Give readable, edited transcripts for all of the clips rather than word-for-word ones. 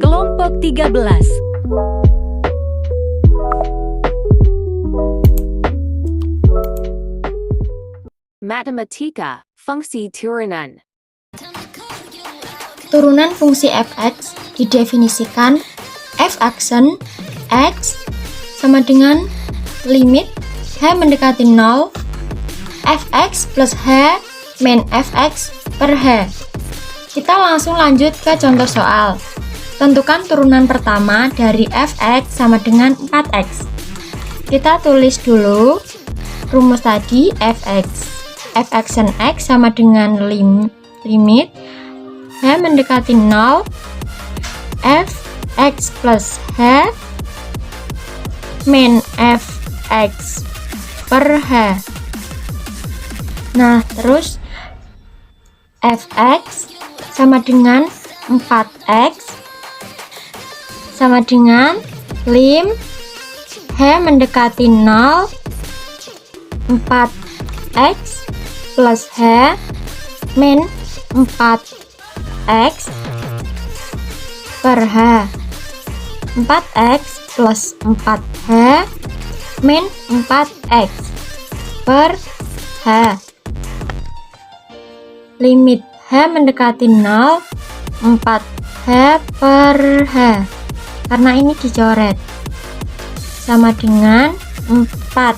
Kelompok 13. Matematika, fungsi turunan. Turunan fungsi f(x) didefinisikan f aksen x sama dengan limit h mendekati 0 fx plus h min fx per h. Kita langsung lanjut ke contoh soal. Tentukan turunan pertama dari fx sama dengan 4x. Kita tulis dulu rumus tadi fx. F aksen x sama dengan limit h mendekati 0 fx plus h min fx per h. Nah, terus fx sama dengan 4x sama dengan lim h mendekati 0 4x plus h min 4x per h. 4x plus 4h min 4x per h. Limit h mendekati 0 4h per h, karena ini dicoret, sama dengan 4.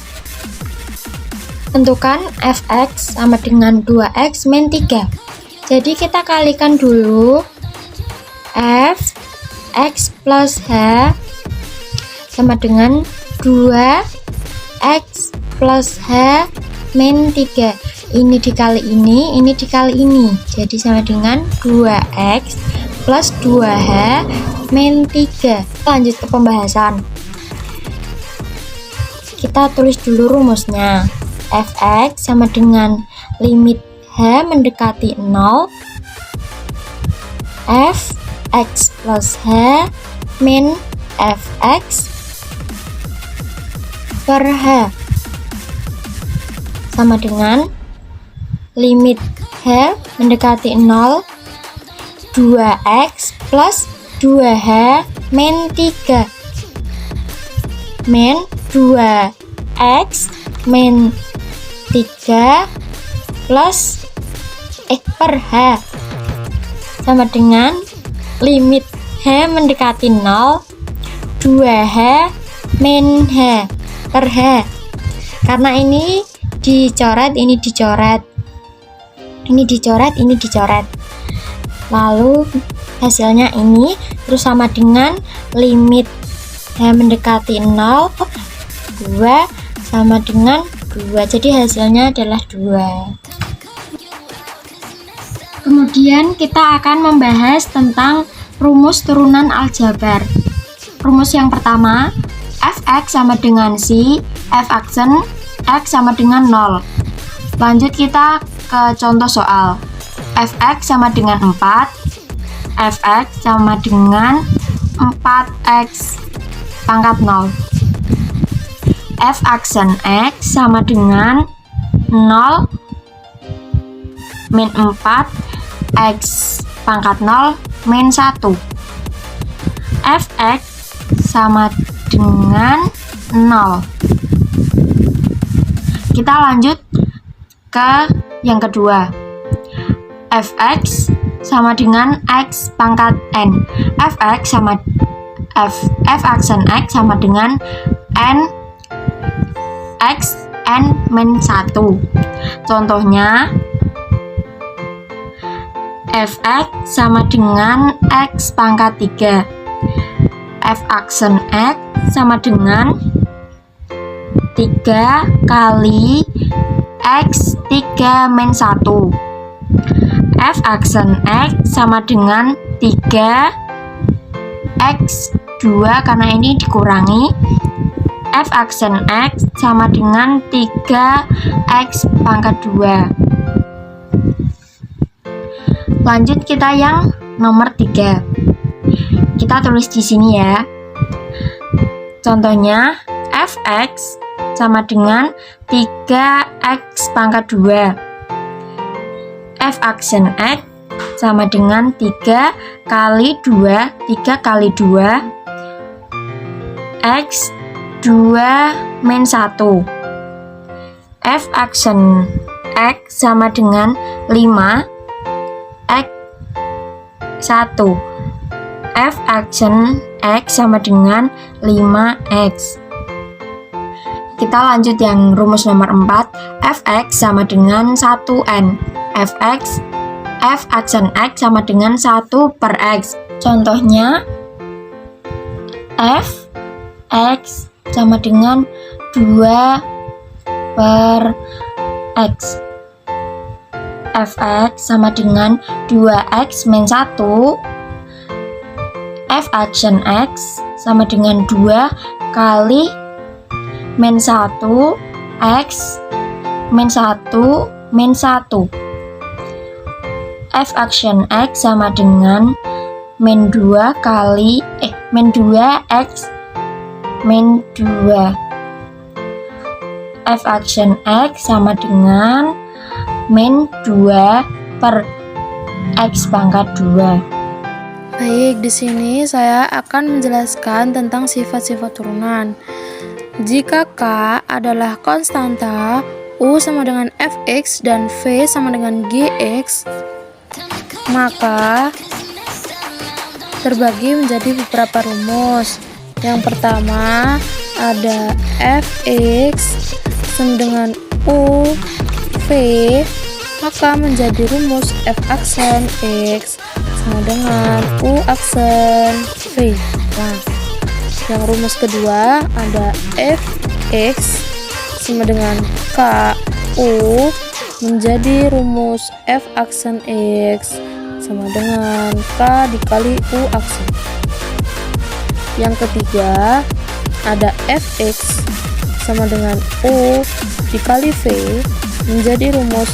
Tentukan fx sama dengan 2x min 3. Jadi kita kalikan dulu f x plus h sama dengan 2x plus h min 3. Ini dikali ini dikali ini. Jadi sama dengan 2x plus 2h min 3. Lanjut ke pembahasan. Kita tulis dulu rumusnya. Fx sama dengan limit h mendekati 0 fx plus h min fx per h sama dengan limit h mendekati 0 2x plus 2h min 3 min 2x min 3 plus per h sama dengan limit h mendekati 0 2h min h per h. Karena ini dicoret, ini dicoret, ini dicoret, ini dicoret, lalu hasilnya ini terus sama dengan limit h mendekati 0 2 sama dengan 2, jadi hasilnya adalah 2. Kemudian kita akan membahas tentang rumus turunan aljabar. Rumus yang pertama, fx sama dengan c, f aksen x sama dengan 0. Lanjut kita ke contoh soal. Fx sama dengan 4, fx sama dengan 4x pangkat 0. F aksen x sama dengan 0 min 4 x pangkat 0 min 1. Fx sama dengan 0. Kita lanjut ke yang kedua. Fx sama dengan x pangkat n. Fx sama f aksen x sama dengan n x n min 1. Contohnya fx sama dengan x pangkat 3. F aksen x sama dengan 3 kali x 3 min 1. F aksen x sama dengan 3 x 2 karena ini dikurangi. F aksen x sama dengan 3x pangkat 2. Lanjut kita yang nomor 3. Kita tulis di sini ya. Contohnya fx sama dengan 3x pangkat 2. F aksen x sama dengan 3 kali 2, 3 kali 2 X 2 min 1. F aksen X sama dengan 5 X 1. F aksen X sama dengan 5X. Kita lanjut yang rumus nomor 4. Fx sama dengan 1N. Fx F aksen X sama dengan 1 per X. Contohnya F X sama dengan 2 per X. Fx sama dengan 2X min 1. F aksen X sama dengan 2 kali min 1 X min 1 min 1. F aksen X sama dengan min 2 kali min 2X min 2. F aksen X sama dengan min 2 per X pangkat 2. Baik, di sini saya akan menjelaskan tentang sifat-sifat turunan. Jika K adalah konstanta, U sama dengan Fx dan V sama dengan Gx, maka terbagi menjadi beberapa rumus. Yang pertama ada Fx sama dengan U V, maka menjadi rumus F aksen X sama dengan U aksen V. Nah, yang rumus kedua ada Fx sama dengan K U menjadi rumus F aksen X sama dengan K dikali U aksen. Yang ketiga ada Fx sama dengan U dikali V menjadi rumus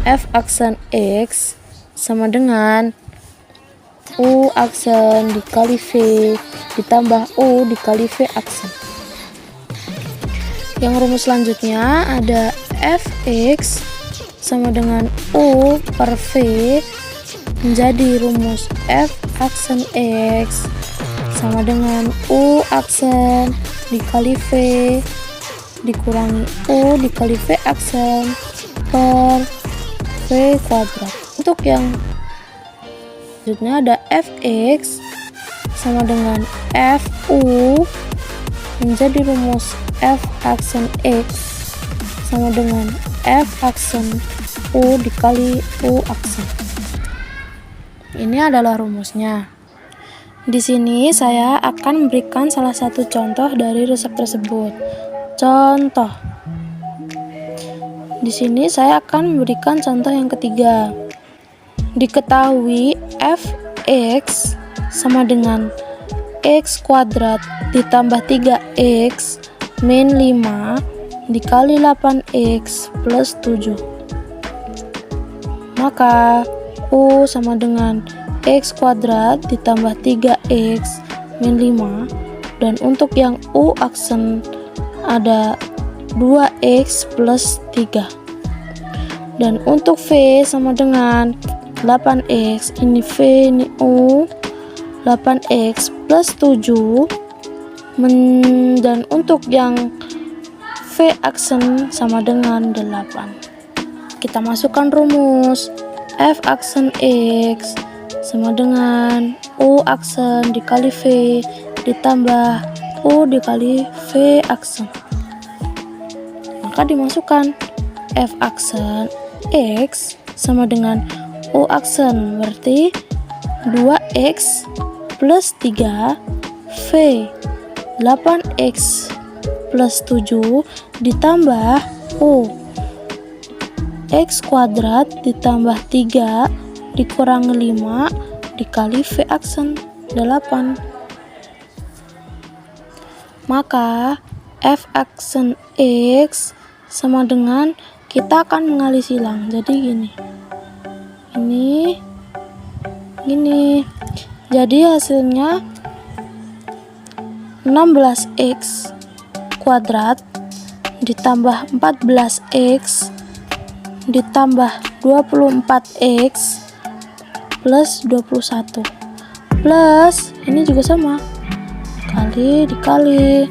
F aksen X sama dengan U aksen dikali V ditambah U dikali V aksen. Yang rumus selanjutnya ada Fx sama dengan U per V menjadi rumus F aksen X sama dengan U aksen dikali V dikurangi U dikali V aksen per V kuadrat. Untuk yang selanjutnya ada Fx sama dengan Fu menjadi rumus F aksen X sama dengan F aksen U dikali U aksen. Ini adalah rumusnya. Di sini saya akan memberikan salah satu contoh dari resep tersebut. Contoh. Di sini saya akan memberikan contoh yang ketiga. Diketahui Fx sama dengan X kuadrat ditambah 3X min 5 dikali 8X plus 7. Maka U sama dengan X kuadrat ditambah 3X min 5, dan untuk yang U aksen ada 2X plus 3, dan untuk V sama dengan 8X, ini V ini U, 8X plus 7, dan untuk yang V aksen sama dengan 8. Kita masukkan rumus F aksen X sama dengan U aksen dikali V ditambah U dikali V aksen. Maka dimasukkan F aksen X sama dengan U aksen, berarti 2X plus 3 V 8X plus 7 ditambah U X kuadrat ditambah 3 dikurangi 5 dikali V aksen 8. Maka F aksen X sama dengan, kita akan mengalih silang, jadi gini, jadi hasilnya 16X kuadrat ditambah 14X ditambah 24X plus 21 plus ini juga sama, kali dikali,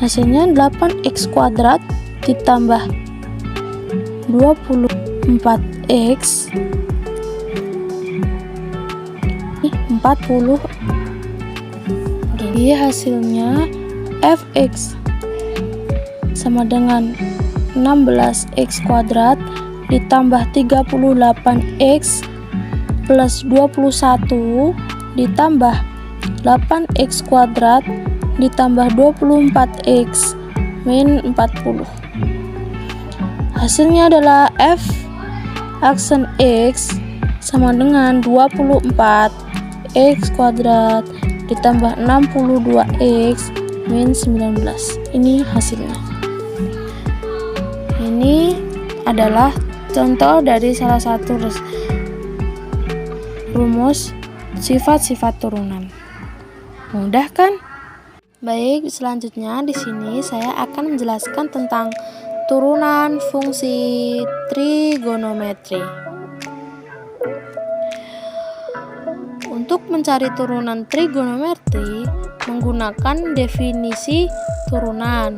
hasilnya 8x kuadrat ditambah 24x 40. Jadi hasilnya fx sama dengan 16x kuadrat ditambah 38x plus 21 ditambah 8x kuadrat ditambah 24x min 40. Hasilnya adalah f aksen x sama dengan 24x kuadrat ditambah 62x min 19. Ini hasilnya. Ini adalah contoh dari salah satu rumus sifat-sifat turunan. Mudah kan? Baik, selanjutnya di sini saya akan menjelaskan tentang turunan fungsi trigonometri. Untuk mencari turunan trigonometri menggunakan definisi turunan,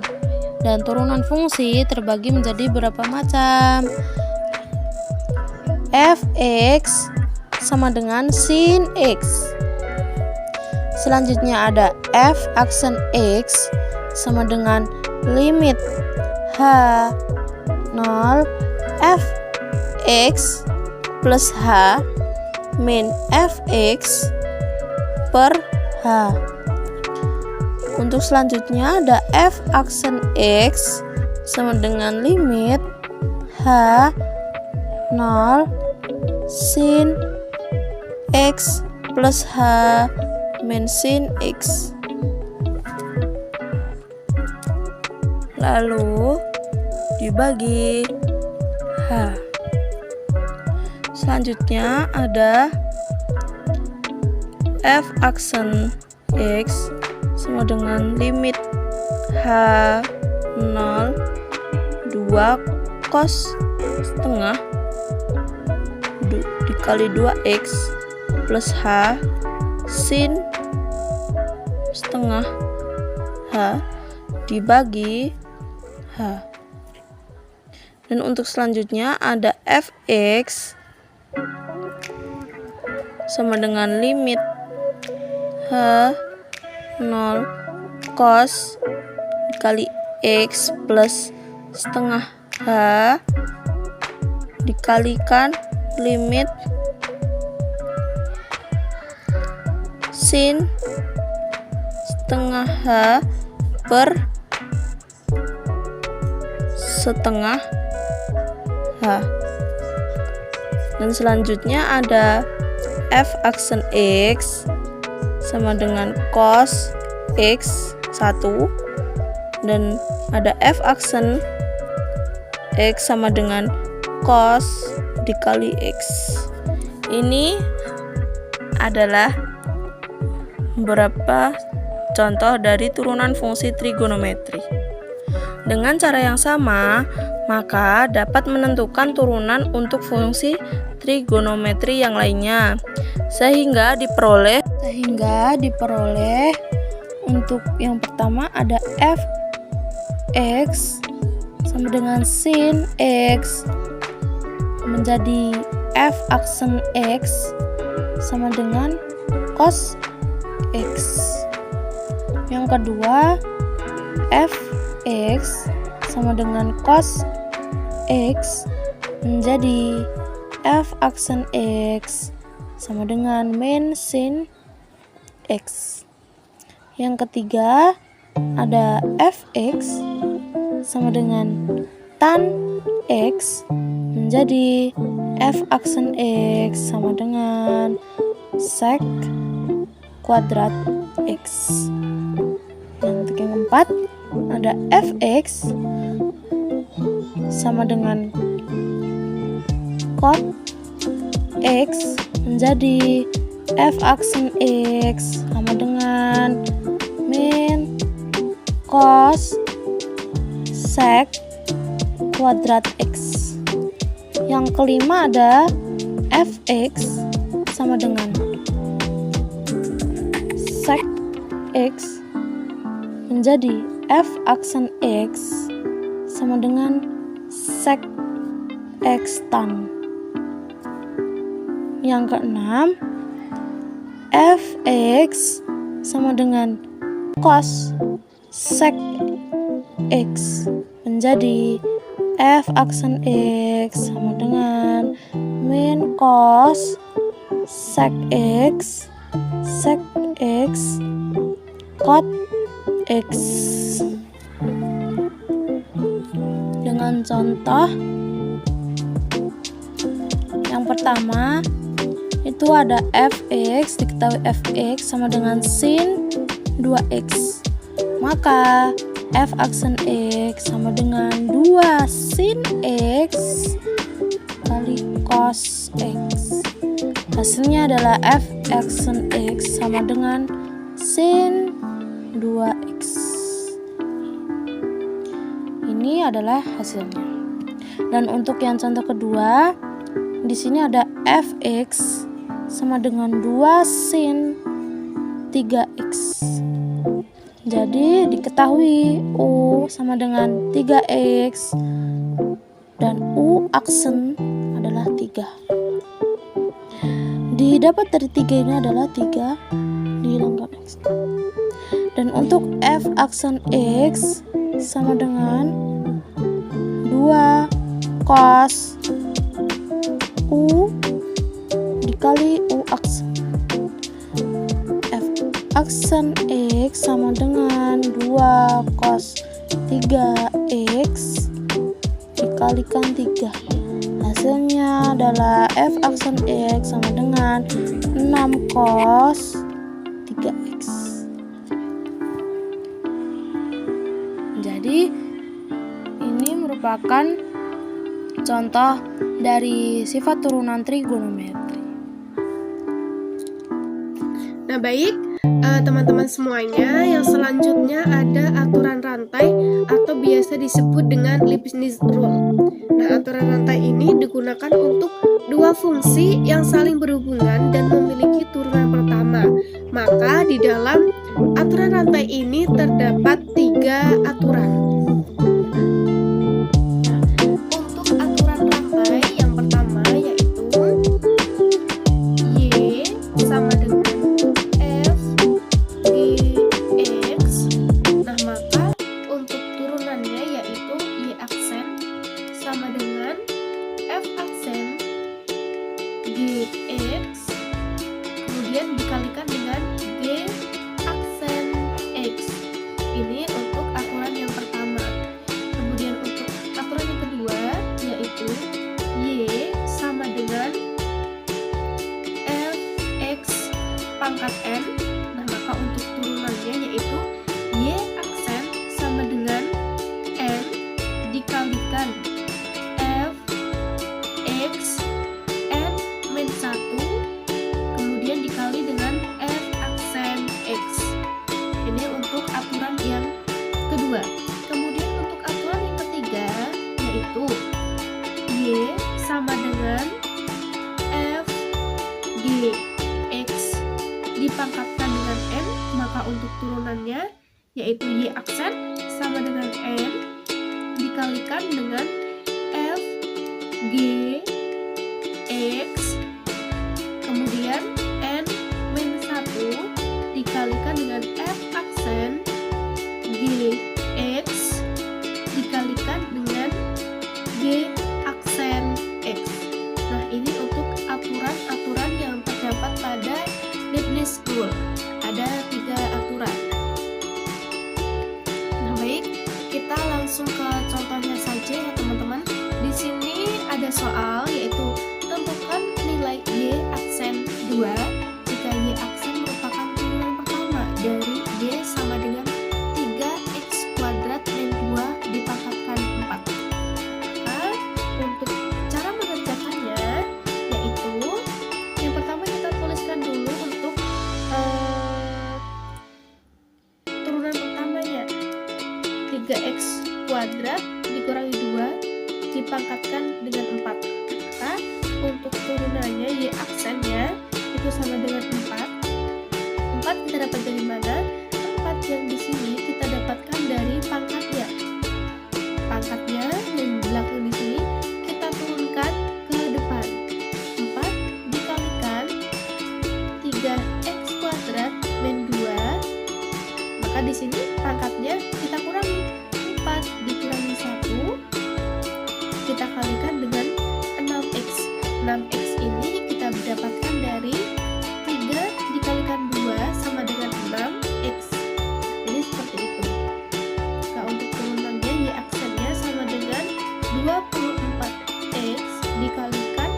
dan turunan fungsi terbagi menjadi beberapa macam. Fx sama dengan sin x. Selanjutnya ada f aksen x sama dengan limit h 0 fx plus h min fx per h. Untuk selanjutnya ada f aksen x sama dengan limit h 0 sin x plus h min sin x. Lalu dibagi h. Selanjutnya ada f aksen x sama dengan limit h 0 2 cos setengah dikali 2x plus h sin setengah h dibagi h. Dan untuk selanjutnya ada fx sama dengan limit h 0 cos dikali x plus setengah h dikalikan limit sin setengah h per setengah h. Dan selanjutnya ada f aksen x sama dengan cos x 1, dan ada f aksen x sama dengan cos dikali x. Ini adalah beberapa contoh dari turunan fungsi trigonometri. Dengan cara yang sama, maka dapat menentukan turunan untuk fungsi trigonometri yang lainnya, sehingga diperoleh untuk yang pertama ada fx sama dengan sin x menjadi f aksen x sama dengan cos x. Yang kedua, fx sama dengan cos x menjadi f aksen x sama dengan min sin x. Yang ketiga, ada fx sama dengan tan x menjadi f aksen x sama dengan sec kuadrat x. Untuk yang keempat, ada fx sama dengan cot x menjadi f aksen x sama dengan min cos sec kuadrat x. Yang kelima ada fx sama dengan sec x menjadi f aksen x sama dengan sec x tan. Yang keenam, fx sama dengan cos sec x menjadi f aksen x sama dengan min cos sec x cot x. Dengan contoh yang pertama itu ada fx, diketahui fx sama dengan sin 2x, maka f aksen x sama dengan 2 sin x kali cos x. Hasilnya adalah f aksen x sama dengan sin 2x. Ini adalah hasilnya. Dan untuk yang contoh kedua, di sini ada fx sama dengan 2 sin 3x. Jadi diketahui u sama dengan 3x dan u aksen adalah 3. Didapat dari 3 ini adalah 3 dihilangkan x. Dan untuk f aksen x sama dengan 2 cos u dikali u aksen. F aksen x sama dengan 2 cos 3x dikalikan 3. Hasilnya adalah f aksen x sama dengan 6 cos 3x. Jadi ini merupakan contoh dari sifat turunan trigonometri. Nah baik, teman-teman semuanya, yang selanjutnya ada aturan rantai atau biasa disebut dengan Leibniz rule. Nah, aturan rantai ini digunakan untuk dua fungsi yang saling berhubungan dan memiliki turunan pertama. Maka di dalam aturan rantai ini terdapat 3 aturan. Untuk aturan rantai yang pertama yaitu Y sama dengan F G X. Nah, maka untuk turunannya yaitu Y aksen sama dengan F aksen G X kemudian dikalikan dengan G aksen X. Ini untuk aturan yang pertama. Kemudian untuk aturan yang kedua yaitu Y sama dengan Fx pangkat N. Nah, maka untuk turunannya yaitu Y aksen sama dengan N dikalikan Fx N min 1 kemudian dikali dengan F aksen X. Ini untuk aturan yang kedua. Kemudian untuk aturan yang ketiga yaitu Y sama dengan F G X dipangkatkan dengan N, maka untuk turunannya yaitu Y aksen sama dengan N dikalikan dengan F G X kemudian N min 1 dikalikan dengan F aksen G X dikalikan dengan G aksen X. Nah, ini untuk aturan-aturan yang terdapat pada Leibniz rule. Ada 3 aturan. Nah, baik, kita langsung ke contohnya saja ya teman-teman. Di sini ada soal yaitu tentukan nilai Y aksen 2 jika Y aksen merupakan turunan pertama dari Y sama dengan 3x kuadrat min 2 dipangkatkan 4. Nah, untuk cara mengerjakannya yaitu yang pertama kita tuliskan dulu untuk turunan pertamanya 3x kuadrat dikurangi 2 dipangkatkan dengan 4. Maka untuk turunannya Y aksennya itu sama dengan 4. 4 kita dapat dari mana? 4 yang di sini kita dapatkan dari pangkatnya. Pangkatnya dan belakang di sini kita turunkan ke depan. 4 dikalikan 3x kuadrat min 2. Maka di sini pangkatnya kita kurangi. 4 dikurangi 1 kita kalikan dengan 6x. 6x ini kita dapatkan dari 3 dikalikan 2 sama dengan 6x. Jadi seperti itu. Nah, untuk turunannya y aksennya sama dengan 24x dikalikan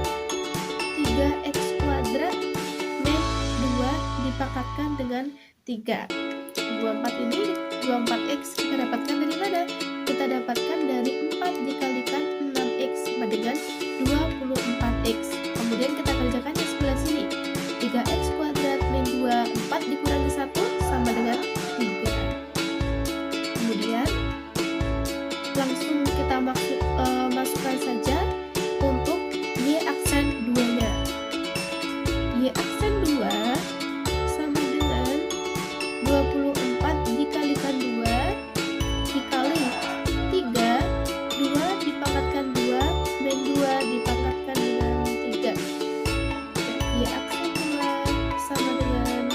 3x kuadrat min 2 dipangkatkan dengan 3. 24 ini 24x kita dapatkan dari mana? Kita dapatkan dari 4 dikalikan 6x sama dengan 24x. Kemudian kita kerjakan yang sebelah sini. 3x kuadrat min 2, 4 dikurangi 1 sama dengan 3. Kemudian langsung kita masukkan saja untuk y aksen 2-nya. Y aksen 2 sama dengan 24 dikalikan 2 dikali 3, 2 dipangkatkan 2 min 2 dipangkatkan dengan 3. Y aksen 2 sama dengan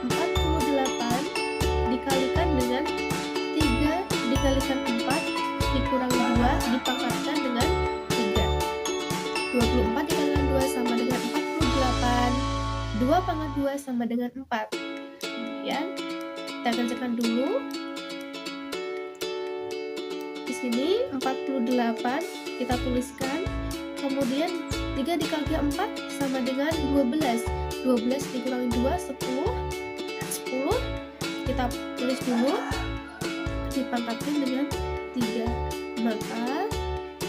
48 dikalikan dengan 3 dikalikan 4 dikurangi 2 dipangkatkan dengan 3. 24 dikalikan 2 sama dengan 48. 2 pangkat 2 sama dengan 4. Kemudian kita kerjakan dulu. Di sini 48 kita tuliskan. Kemudian 3 dikali 4 sama dengan 12. 12 dikurangi 2 10. 10 kita tulis dulu dipangkatkan dengan 3. Maka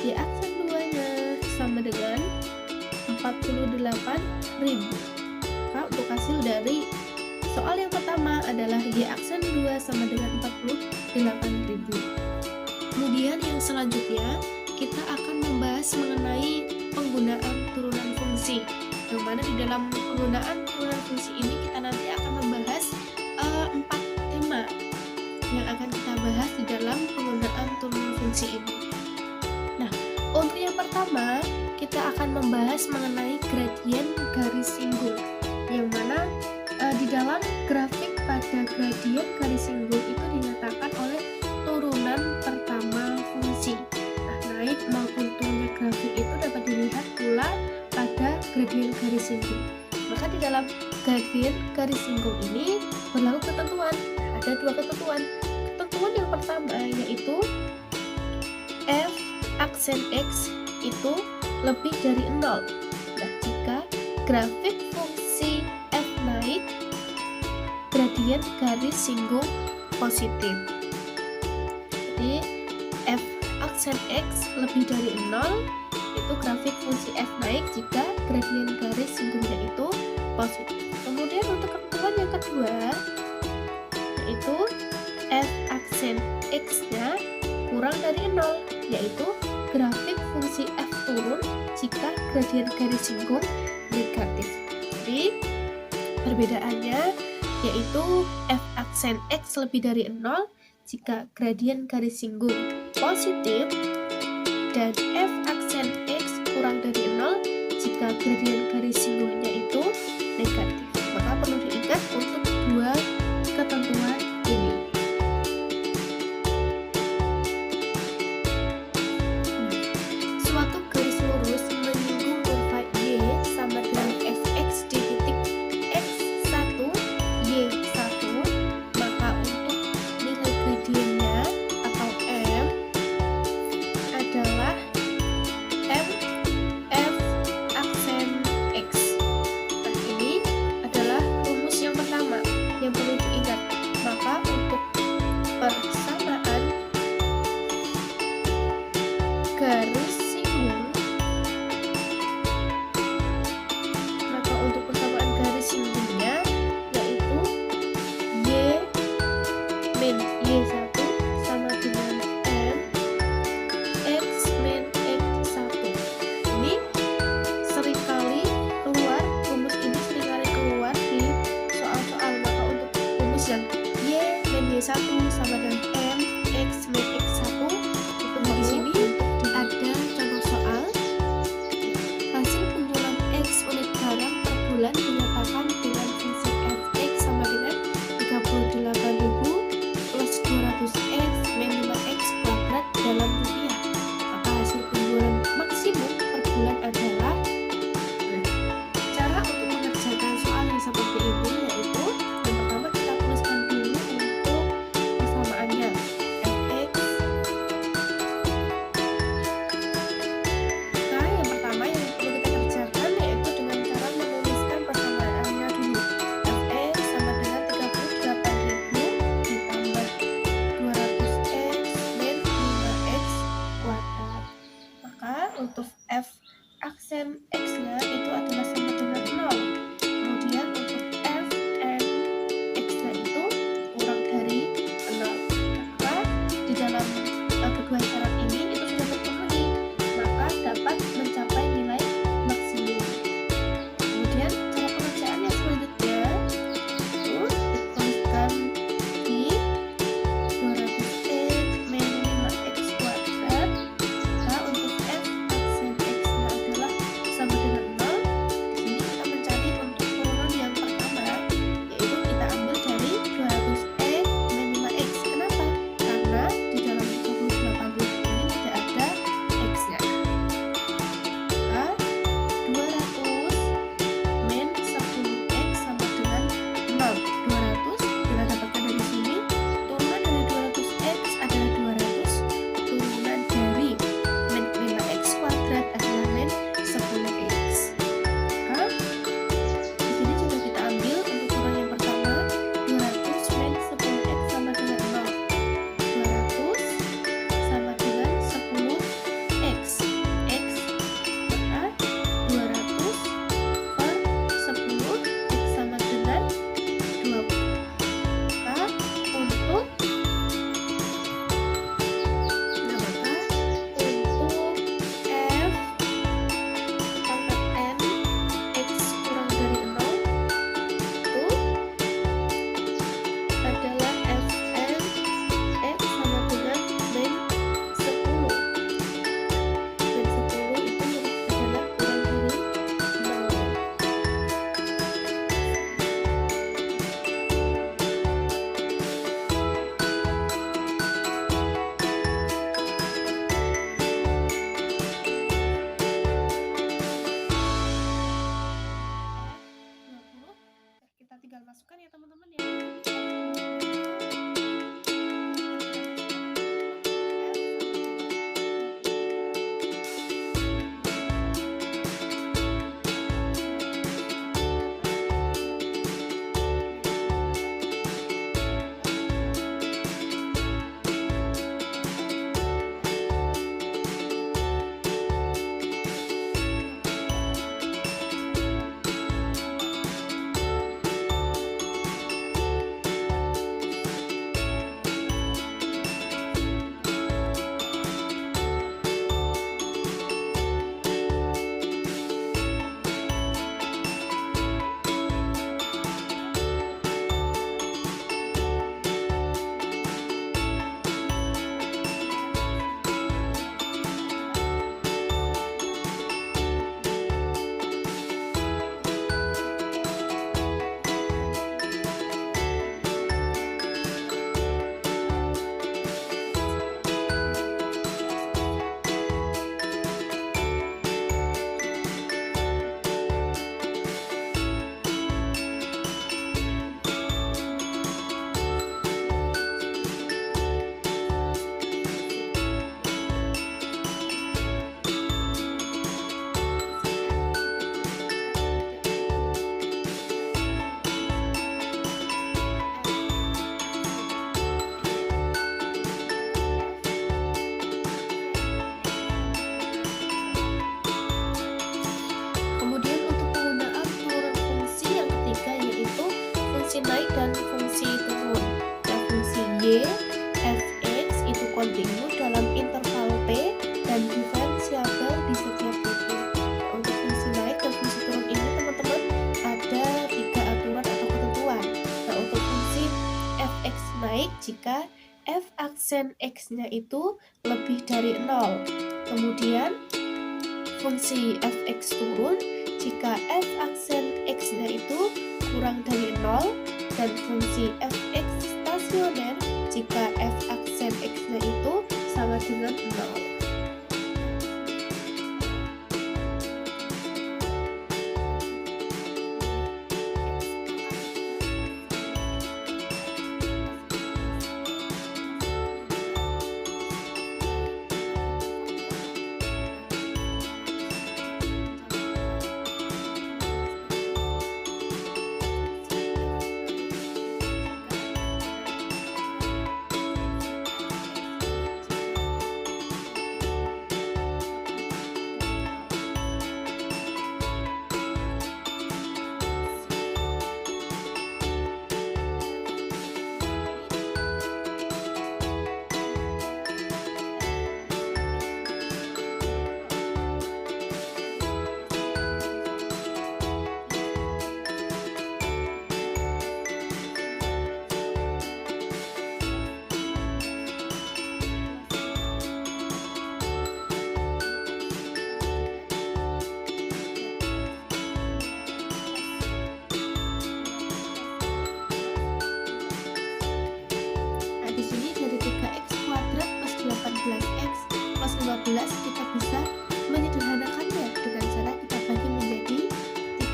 y aksen 2-nya sama dengan 48.000. Maka untuk hasil dari soal yang pertama adalah y aksen 2 sama dengan 48.000. Kemudian yang selanjutnya kita akan membahas mengenai penggunaan turunan fungsi. Yang mana di dalam penggunaan turunan fungsi ini kita nanti akan membahas 4 tema yang akan kita bahas di dalam penggunaan turunan fungsi ini. Nah, untuk yang pertama kita akan membahas mengenai gradien garis singgul, yang mana di dalam grafik pada gradien garis singgul itu dinyatakan oleh turunan pertama fungsi. Nah, naik maupun turunnya grafik itu dapat dilihat pula pada gradien garis singgul. Maka di dalam gradien garis singgul ini berlaku ketentuan. Ada 2 ketentuan. Ketentuan yang pertama yaitu f aksen x itu lebih dari 0. Nah, jika grafik fungsi f naik, gradien garis singgul positif. Jadi f aksen x lebih dari 0 itu grafik fungsi f naik jika gradien garis singgulnya itu positif. Kemudian untuk ketentuan yang kedua yaitu f aksen x-nya kurang dari 0, yaitu grafik fungsi f turun jika gradien garis singgul negatif. Jadi perbedaannya yaitu f aksen x lebih dari 0 jika gradien garis singgul positif dan f aksen x kurang dari 0 jika gradien garis singgulnya itu negatif. Maka perlu diingat untuk 2 ketentuan ini. Suatu garis lurus menyinggung kurva y sama dengan fx di titik x1 y1, maka untuk nilai gradiennya atau m adalah m f aksen x Y1 sama dengan M X min X1. Itu di sini ada contoh soal. Hasil penjualan X unit barang per bulan dinyatakan dengan fungsi Fx sama dengan 38.000 plus 200x min 5x kuadrat dalam rupiah. Maka hasil penjualan maksimum per bulan adalah. Cara untuk mengerjakan soal yang seperti ini yaitu yang pertama kita tuliskan dulu untuk persamaannya. Fx. Nah, yang pertama yang perlu kita kerjakan yaitu dengan cara menuliskan persamaannya dulu. Fx sama dengan 38.000 ditambah 200x min 5x kuadrat. Maka untuk f aksen x-nya itu adalah sama dengan 0. Kemudian untuk f n x-nya itu kurang dari 0. Maka di dalam kedua syarat ini itu sudah terpenuhi, maka dapat mencapai nilai maksimum. Kemudian cara pengerjaan yang selanjutnya itu dituliskan di 200x min 5x kuadrat. Maka untuk f aksen x-nya adalah sama dengan 0. Di sini kita mencari untuk turunan yang pertama, yaitu kita ambil dari 200x min 5x. Kenapa? Karena di dalam 38.000 ini tidak ada x-nya. Maka 200 min 10x sama dengan 0. 200 kita dapatkan dari sini. Turunan dari 200x adalah 200. Turunan dari min 5x kuadrat adalah min 10x. Maka di sini coba kita ambil untuk turunan yang pertama, 200 min 10x sama dengan 0. 200 sama dengan 10x. X maka 200 per 10 x sama dengan 20. Maka untuk f pangkat n x kurang dari 0 itu adalah fn x sama dengan min 10. Min 10 itu adalah kurang dari 0. Kita tinggal masukkan ya teman-teman ya. Y, Fx itu kontinu dalam interval P dan diferensiabel di setiap titik. Untuk fungsi naik dan fungsi turun ini teman-teman ada 3 aturan atau ketentuan. Nah, untuk fungsi Fx naik jika jika f aksen x-nya itu lebih dari 0. Kemudian fungsi fx turun jika f aksen x-nya itu kurang dari 0, dan fungsi fx stasioner jika f aksen x-nya itu sama dengan 0. Kita bisa menyederhanakannya dengan cara kita bagi menjadi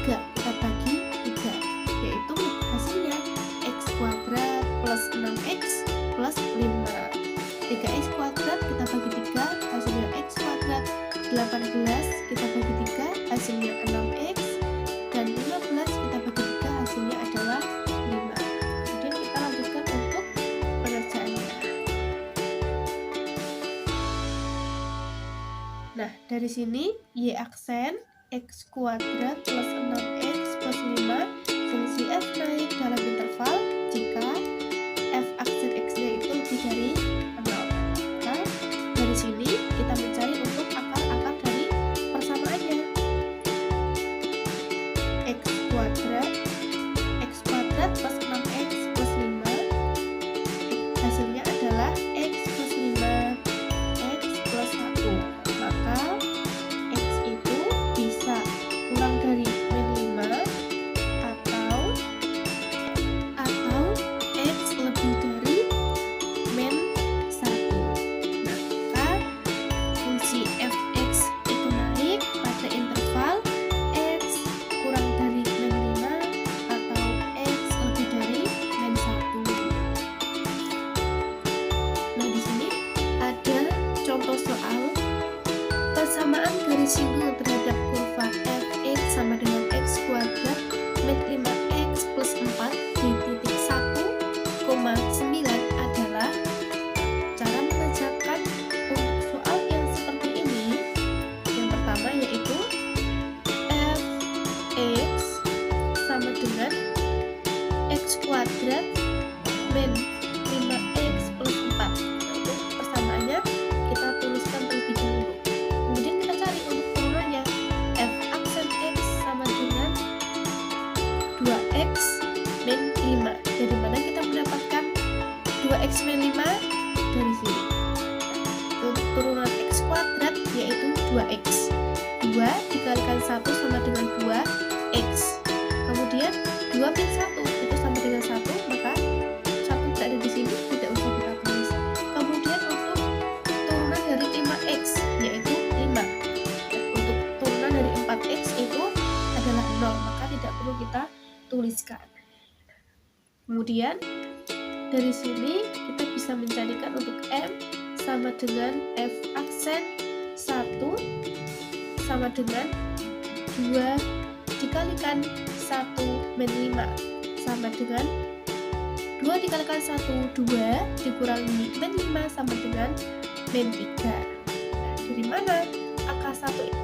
3. Kita bagi 3, yaitu hasilnya x kuadrat plus 6x plus 5. 3x kuadrat kita bagi 3, hasilnya x kuadrat. 18 kita bagi 3, hasilnya 6x. Dan 15 kita bagi 3, hasilnya adalah 5. Kemudian kita lanjutkan untuk pengerjaannya. Nah, dari sini y aksen x kuadrat plus 6x plus 5, fungsi f naik dalam interval jika f aksen x-nya itu lebih dari 0. Maka dari sini kita mencari untuk akar-akar dari persamaannya. X kuadrat plus 6x plus 5, hasilnya adalah x plus 5, x plus 1. Maka x itu bisa kurang dari min 5 atau x lebih dari min 1. Nah, maka fungsi fx itu naik pada interval x kurang dari min 5 atau x lebih dari min 1. Nah, di sini ada contoh soal persamaan garis singgung terhadap kurva fx sama dengan x kuadrat min 5x plus 4 di titik 1,9 adalah. Cara mengerjakan untuk soal yang seperti ini, yang pertama yaitu fx sama dengan x kuadrat min 5x plus 4. Untuk persamaannya kita tuliskan terlebih dahulu. Kemudian kita cari untuk turunannya. F aksen x sama dengan 2x min 5. Dari mana kita mendapatkan 2x min 5? Dari sini. Untuk turunan x kuadrat yaitu 2x. 2 dikalikan 1 sama dengan 2x. Kemudian 2 min 1 itu sama dengan 1, maka 1 berada di sini, tidak usah kita tulis. Kemudian untuk turunan dari 5x yaitu 5. Untuk turunan dari 4x itu adalah 0, maka tidak perlu kita tuliskan. Kemudian dari sini kita bisa mencarikan untuk m sama dengan f aksen 1 sama dengan 2 dikalikan 1 min 5 sama dengan 2 dikalikan 1, 2 dikurangi min 5 sama dengan min 3. Dari mana angka 1 ini?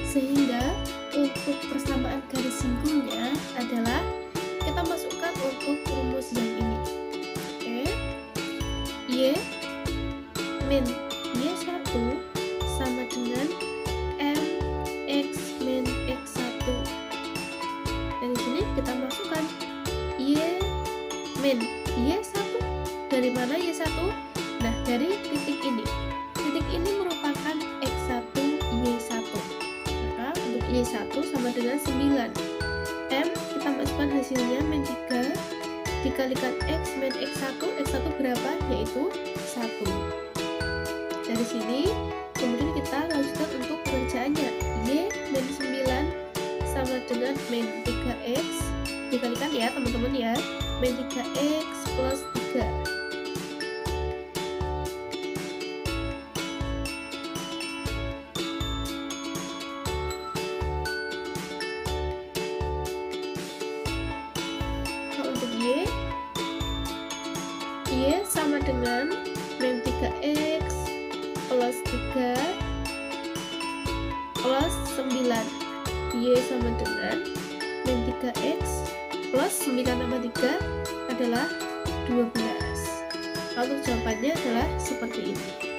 Sehingga untuk persamaan garis singgungnya adalah kita masukkan untuk rumus yang ini. Oke. Y min y1 sama dengan m x min x1. Dari sini kita masukkan y min y1 dari mana Y1? Nah, dari titik ini. Titik ini merupakan X1, Y1. Maka untuk Y1 sama dengan 9. M kita masukkan hasilnya min 3 dikalikan X min X1. X1 berapa? Yaitu 1. Dari sini kemudian kita lanjutkan untuk pengerjaannya. Y min 9 sama dengan min 3X dikalikan ya teman-teman ya, min 3X plus 3. Kalau untuk Y sama dengan min 3X plus 3 plus 9. Y sama dengan min 3X plus 9 tambah 3 adalah 12. Lalu jawabannya adalah seperti ini.